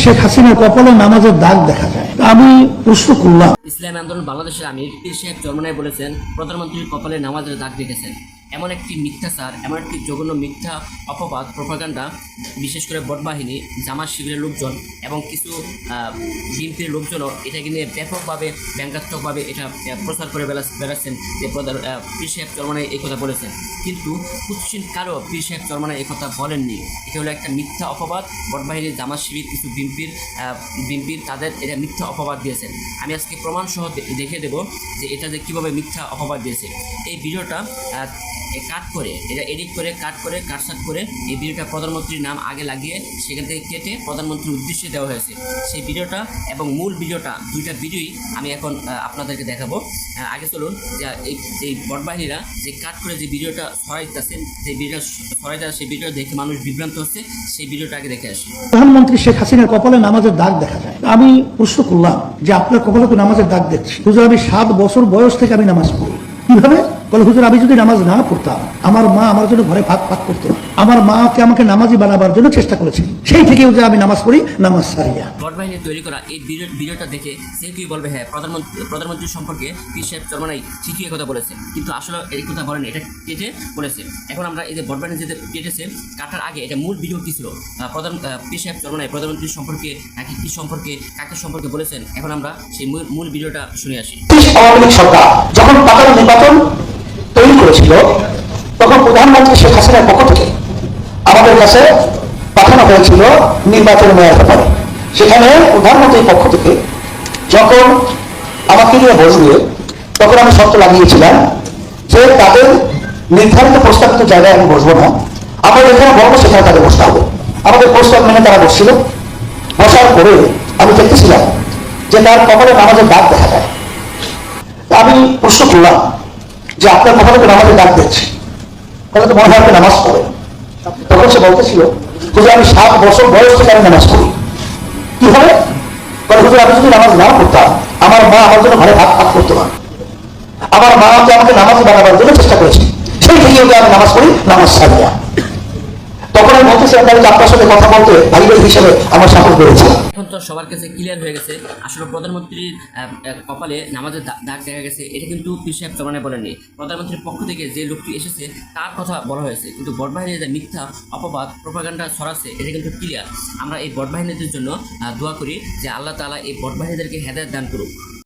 শেখ হাসিনার কপালে নামাজের দাগ দেখা যায়। আমি প্রশ্ন করলাম, ইসলামী আন্দোলন বাংলাদেশের আমির পীর সাহেব চরমনাই বলেছেন, প্রধানমন্ত্রীর কপালে নামাজের দাগ দেখেছেন। এমন একটি মিথ্যাচার, এমন একটি জঘন্য মিথ্যা অপবাদ, প্রোপাগান্ডা, বিশেষ করে বটবাহিনী, জামাত শিবিরের লোকজন এবং কিছু বিএনপির লোকজনও এটাকে নিয়ে ব্যাপকভাবে ব্যঙ্গাত্মকভাবে এটা প্রচার করে বেড়াচ্ছেন যে পীর সাহেব চরমনাই এই কথা বলেছেন। কিন্তু কুৎসিত কারো পীর সাহেব চরমনাই এই কথা বলেননি। এটা হলো একটা মিথ্যা অপবাদ। বটবাহিনীর জামাত শিবির কিছু বিএনপির তাদের এটা মিথ্যা অপবাদ দিয়েছেন। আমি আজকে প্রমাণ সহ দেখিয়ে দেবো যে এটা যে কীভাবে মিথ্যা অপবাদ দিয়েছে। এই ভিডিওটা কাট করে, এটা এডিট করে কাটসাট করে এই ভিডিওটা প্রধানমন্ত্রীর নাম আগে লাগিয়ে সেখান থেকে কেটে প্রধানমন্ত্রীর উদ্দেশ্যে দেওয়া হয়েছে। সেই ভিডিওটা এবং মূল ভিডিওটা, দুইটা ভিডিওই আমি এখন আপনাদেরকে দেখাবো। আগে চলুন যে এই বটবাহিনীরা যে কাট করে যে ভিডিওটা ছড়াইতেছেন, যে ভিডিওটা ছড়াইতে সেই ভিডিওটা দেখে মানুষ বিভ্রান্ত হচ্ছে, সেই ভিডিওটা আগে দেখে আসি। প্রধানমন্ত্রী শেখ হাসিনার কপালে নামাজের দাগ দেখা যায়। আমি প্রশ্ন করলাম যে আপনার কপালে তো নামাজের দাগ দেখছি। হুজুর, আমি 7 বছর বয়স থেকে আমি নামাজ পড়ি। কিভাবে? বলে, হুজুর, আমি যদি নামাজ না পড়তাম আমার মা আমার জন্য ঘরে ভাত করতো। আমার মাকে আমাকে নামাজি বানাবার জন্য চেষ্টা করেছে। সেই থেকে আমি নামাজ পড়ি, নামাজ সারিয়া। বটবাহিনী তৈরি করা এই ভিডিওটা দেখে সে কি বলবে, হ্যাঁ প্রধানমন্ত্রী সম্পর্কে পীর সাহেব চরমনাই ঠিকই কথা বলেছে, কিন্তু আসলে এই কথা বলেন, এটা কেটে বলেছে। এখন আমরা এই যে বটবাহিনী যেটা কেটেছে, কাটার আগে এটা মূল ভিডিও কি ছিল, পীর সাহেব চরমনাই প্রধানমন্ত্রী সম্পর্কে নাকি কি সম্পর্কে, কাকে সম্পর্কে বলেছেন, এখন আমরা সেই মূল ভিডিওটা শুনে আসি। আওয়ামী লীগ সরকার যখন পাতানো নির্বাচন তৈরি করেছিল, তখন প্রধানমন্ত্রী শেখ হাসিনার পক্ষ থেকে আমাদের কাছে পাঠানো হয়েছিল নির্বাচনের মেয়াদ ব্যাপারে। সেখানে প্রধানমন্ত্রীর পক্ষ থেকে যখন আমাকে নিয়ে বসবে, তখন আমি শর্ত লাগিয়েছিলাম যে তাদের নির্ধারিত প্রস্তাবিত জায়গায় আমি বসবো না, আমরা যেখানে বলবো সেখানে তাদের বসতে হবে। আমাদের প্রস্তাব মেনে তারা বসছিল। বসার পরে আমি দেখতেছিলাম যে তার কপালে নামাজের দাগ দেখা যায়। আমি প্রশ্ন করলাম যে আপনার কপালে তো নামাজের দাগ দেখছি, তাহলে তো মনে হয় আপনি নামাজ পড়েন। তখন সে বলতেছিল যে আমি 7 বছর বয়স থেকে আমি নামাজ পড়ি। কি হবে? হুজুর, আমি যদি নামাজ না পড়তাম আমার মা আমার জন্য ঘরে ভাত করতো না। আমার মা আমাকে নামাজি বানাবার জন্য চেষ্টা করেছে। সেই থেকে আমি নামাজ পড়ি, নামাজ সারিয়া। তখন আমি বলতেছিলাম যে আপনার সাথে কথা বলতে ভাই হিসেবে আমার সাহস বেড়েছে। এখন তো সবার কাছে ক্লিয়ার হয়ে গেছে আসলে প্রধানমন্ত্রীর কপালে নামাজের দাগ দেখা গেছে। এটা কিন্তু পীর সাহেব চরমনাই বলেননি, প্রধানমন্ত্রীর পক্ষ থেকে যে লোকটি এসেছে তার কথা বলা হয়েছে। কিন্তু বটবাহিনীর যে মিথ্যা অপবাদ, প্রোপাগান্ডা ছড়াচ্ছে, এটা কিন্তু ক্লিয়ার। আমরা এই বটবাহিনীদের জন্য দোয়া করি যে আল্লাহ তাআলা এই বটবাহিনীদেরকে হেদায়েত দান করুক।